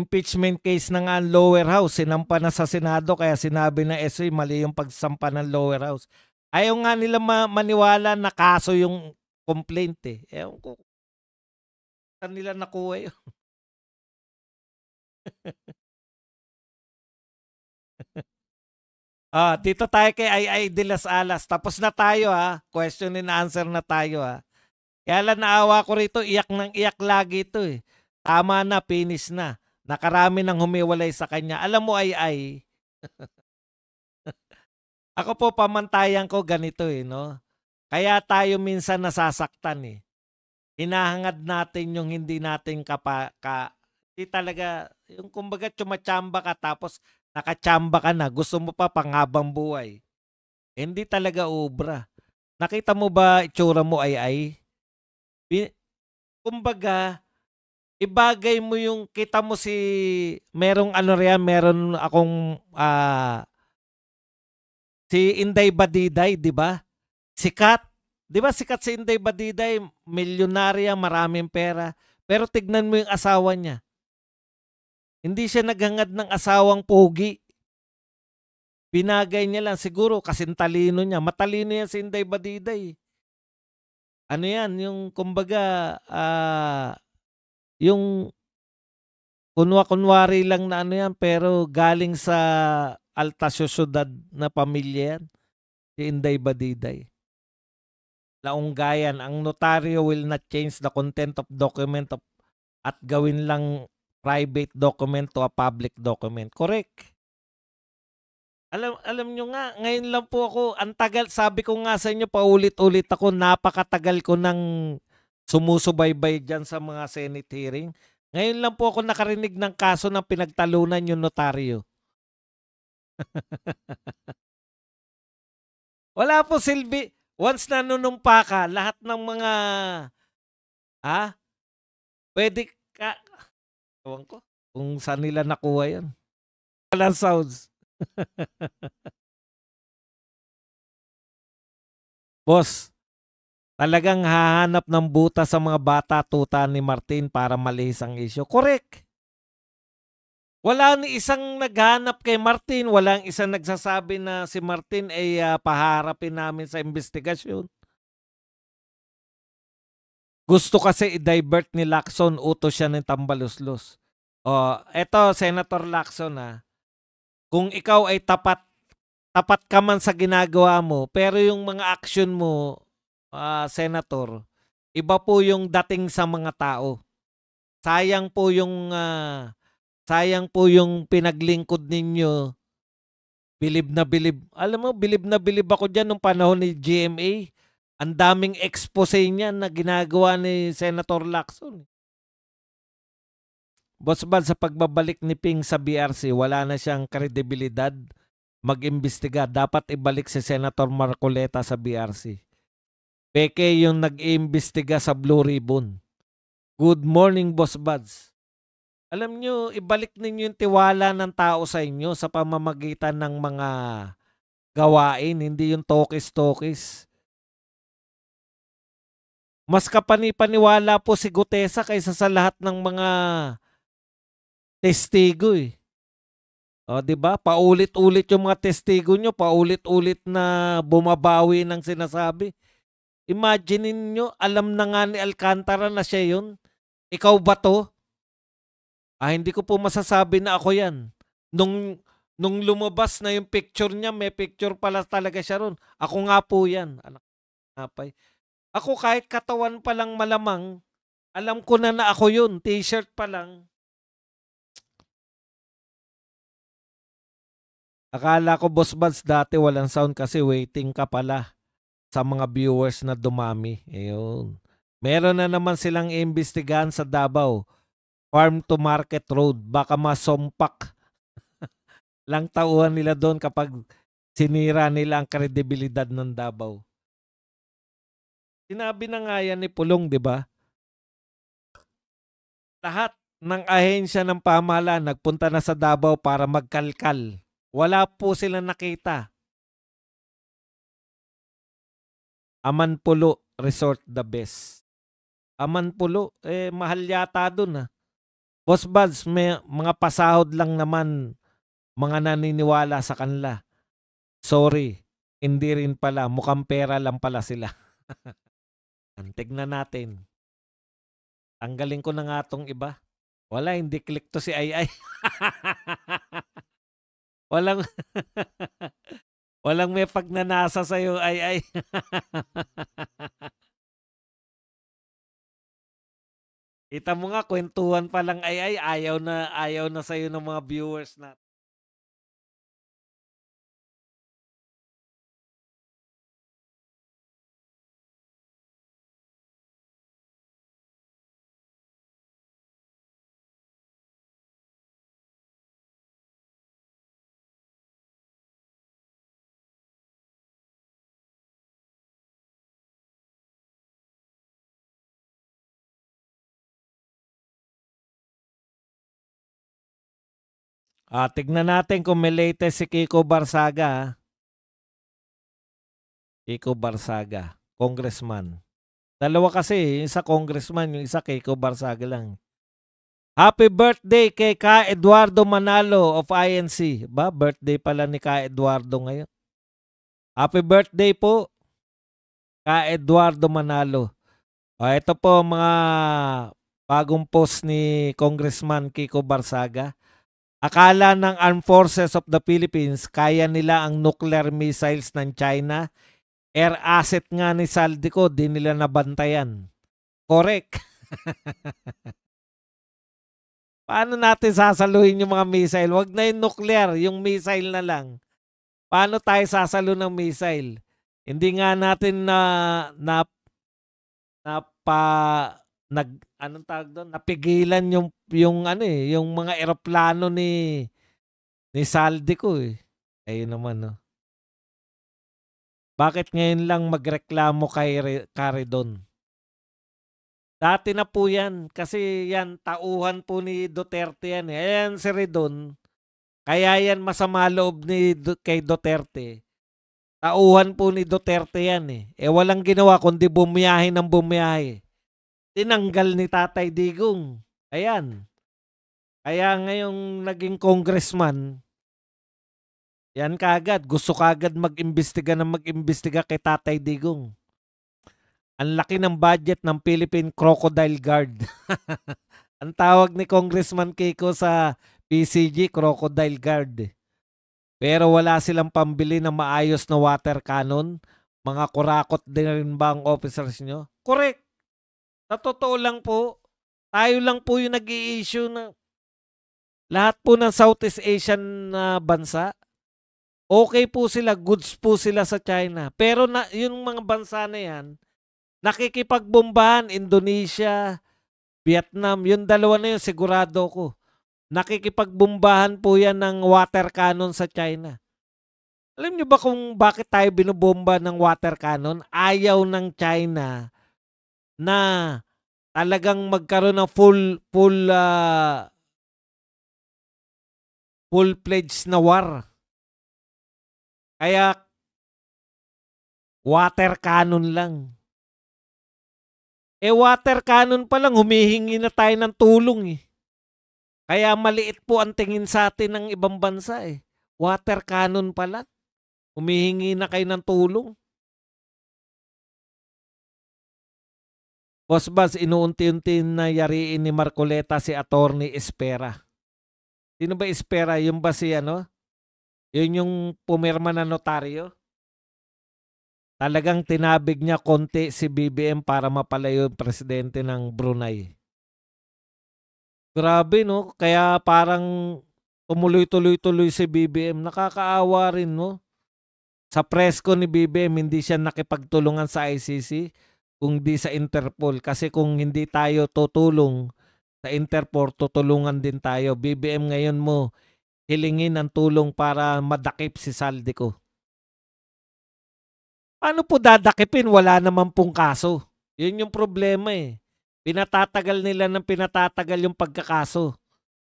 impeachment case na nga ang lower house, sinampa na sa Senado kaya sinabi ng SC mali yung pagsampa ng lower house. Ayaw nga nila maniwala na kaso yung complaint eh. Ewan ko saan nila nakuha yun. Dito tayo kay Ay de las Alas. Tapos na tayo ha. Question and answer na tayo ha. Kaya lang naawa ko rito, iyak ng iyak lagi ito eh. Tama na, finish na. Nakarami nang humiwalay sa kanya. Alam mo ay. Ako po pamantayan ko ganito eh, no? Kaya tayo minsan nasasaktan eh. Hinahangad natin yung hindi natin hindi talaga, yung kumbaga tsumachamba ka tapos nakachamba ka na, gusto mo pa panghabang buhay. Hindi talaga ubra. Nakita mo ba itsura mo ay? Kumbaga, ibagay mo yung, kita mo si, meron akong, si Inday Badiday, di ba? Sikat. Di ba sikat si Inday Badiday, milyonarya, maraming pera. Pero tignan mo yung asawa niya. Hindi siya naghangad ng asawang pogi. Binagay niya lang siguro kasi talino niya. Matalino yan si Inday Badiday. Ano yan, yung kumbaga, yung kunwari lang na ano yan, pero galing sa alta syudad na pamilya yan. Si Inday Badiday. Launggayan, ang notaryo will not change the content of document at gawin lang private document to a public document. Correct. Alam nyo nga, ngayon lang po ako, ang tagal, sabi ko nga sa inyo, paulit-ulit ako, napakatagal ko nang sumusubaybay dyan sa mga Senate hearing. Ngayon lang po ako nakarinig ng kaso ng pinagtalunan yung notaryo. Wala po silbi. Once na nanunumpa ka, lahat ng mga, pwede ka, ewan ko, kung saan nila nakuha yan. Walang sounds. Boss, talagang hahanap ng buta sa mga bata tuta ni Martin para malihis ang isyo. Correct. Wala ni isang naghanap kay Martin, walang isang nagsasabi na si Martin ay paharapin namin sa investigasyon. Gusto kasi i-divert ni Lacson, utos siya ng tambaluslos. Eto Senator Lacson kung ikaw ay tapat ka man sa ginagawa mo, pero yung mga action mo, Senator, iba po yung dating sa mga tao. Sayang po yung pinaglingkod ninyo. Bilib na bilib. Alam mo, bilib na bilib ako dyan nung panahon ni GMA. Ang daming expose niyan na ginagawa ni Senator Lacson. Boss Bad, sa pagbabalik ni Ping sa BRC, wala na siyang kredibilidad mag-imbestiga. Dapat ibalik si Senator Marcoleta sa BRC. Peke yung nag-iimbestiga sa Blue Ribbon. Good morning, Boss Buds. Alam nyo, ibalik ninyo yung tiwala ng tao sa inyo sa pamamagitan ng mga gawain, hindi yung tokis-tokis. Mas kapani-paniwala po si Gutesa kaysa sa lahat ng mga testigo eh. Di ba? Paulit-ulit yung mga testigo nyo, paulit-ulit na bumabawi ng sinasabi. Imagine niyo, alam na nga ni Alcantara na siya yun. Ikaw ba to? Hindi ko po masasabi na ako yan. Nung lumabas na yung picture niya, may picture pala talaga siya ron. Ako nga po yan. Anak napay. Ako kahit katawan pa lang malamang, alam ko na ako yun. T-shirt pa lang. Akala ko, Boss Buds, dati walang sound kasi waiting ka pala sa mga viewers na dumami. Ayun. Meron na naman silang imbestigahan sa Davao. Farm to Market Road. Baka masompak lang tauhan nila doon kapag sinira nila ang kredibilidad ng Davao. Sinabi na nga yan ni Pulong, di ba? Lahat ng ahensya ng pamahalaan nagpunta na sa Davao para magkalkal. Wala po sila nakita. Amanpulo Resort the best. Amanpulo, mahal yata dun Boss Buds, may mga pasahod lang naman mga naniniwala sa kanila. Sorry, hindi rin pala. Mukhang pera lang pala sila. Tignan natin. Tanggalin ko na nga tong iba. Wala, hindi click to si Ay. Walang walang may pagnanasa sa'yo, Ay. Kita mo nga, kwentuhan pa lang, Ay. Ayaw na sa'yo ng mga viewers na. Tignan natin kung may latest si Kiko Barsaga. Kiko Barsaga, congressman. Dalawa kasi, yung isa congressman, yung isa Kiko Barsaga lang. Happy birthday kay Ka Eduardo Manalo of INC. Ba, birthday pala ni Ka Eduardo ngayon. Happy birthday po, Ka Eduardo Manalo. Ito po mga bagong post ni Congressman Kiko Barsaga. Akala ng Armed Forces of the Philippines kaya nila ang nuclear missiles ng China. Air asset nga ni Saldico, di nila nabantayan. Correct. Paano natin sasaluhin yung mga missile? Wag na yung nuclear, yung missile na lang. Paano tayo sasalo ng missile? Hindi nga natin anong tawag doon? Napigilan yung mga eroplano ni Saldico eh. Ayun naman no. Bakit ngayon lang magreklamo kay Caridon? Dati na po yan. Kasi yan, tauhan po ni Duterte yan. Ayan si Redon. Kaya yan masama loob kay Duterte. Tauhan po ni Duterte yan eh. Walang ginawa kundi bumiyahe ng bumiyahe. Tinanggal ni Tatay Digong. Ayan. Kaya ngayong naging congressman, yan kagad. Gusto kagad mag-imbestiga kay Tatay Digong. Ang laki ng budget ng Philippine Crocodile Guard. Ang tawag ni Congressman Kiko sa PCG, Crocodile Guard. Pero wala silang pambili ng maayos na water cannon. Mga kurakot din rin ba ang officers nyo? Correct. Sa totoo lang po, tayo lang po yung nag-i-issue na lahat po ng Southeast Asian na bansa. Okay po sila, goods po sila sa China. Pero yung mga bansa na yan, nakikipagbombahan, Indonesia, Vietnam, yung dalawa na yun, sigurado ko. Nakikipagbombahan po yan ng water cannon sa China. Alam nyo ba kung bakit tayo binobomba ng water cannon? Ayaw ng China na talagang magkaroon ng full-fledged na war. Kaya water cannon lang. Water cannon pa lang, humihingi na tayo ng tulong eh. Kaya maliit po ang tingin sa atin ng ibang bansa eh. Water cannon pa lang. Humihingi na kayo ng tulong. Boss Buzz, inuunti-unti na yariin ni Marcoleta si Attorney Espera. Sino ba Espera? Yung ba si ano? Yun yung pumirma na notaryo? Talagang tinabig niya konti si BBM para mapalayo yung presidente ng Brunei. Grabe no, kaya parang tumuloy-tuloy-tuloy si BBM. Nakakaawa rin no. Sa presko ni BBM, hindi siya nakipagtulungan sa ICC, kundi sa Interpol. Kasi kung hindi tayo tutulong sa Interpol, tutulungan din tayo. BBM ngayon mo, hilingin ang tulong para madakip si Saldico. Paano po dadakipin? Wala naman pong kaso. Yun yung problema eh. Pinatatagal nila ng pinatatagal yung pagkakaso.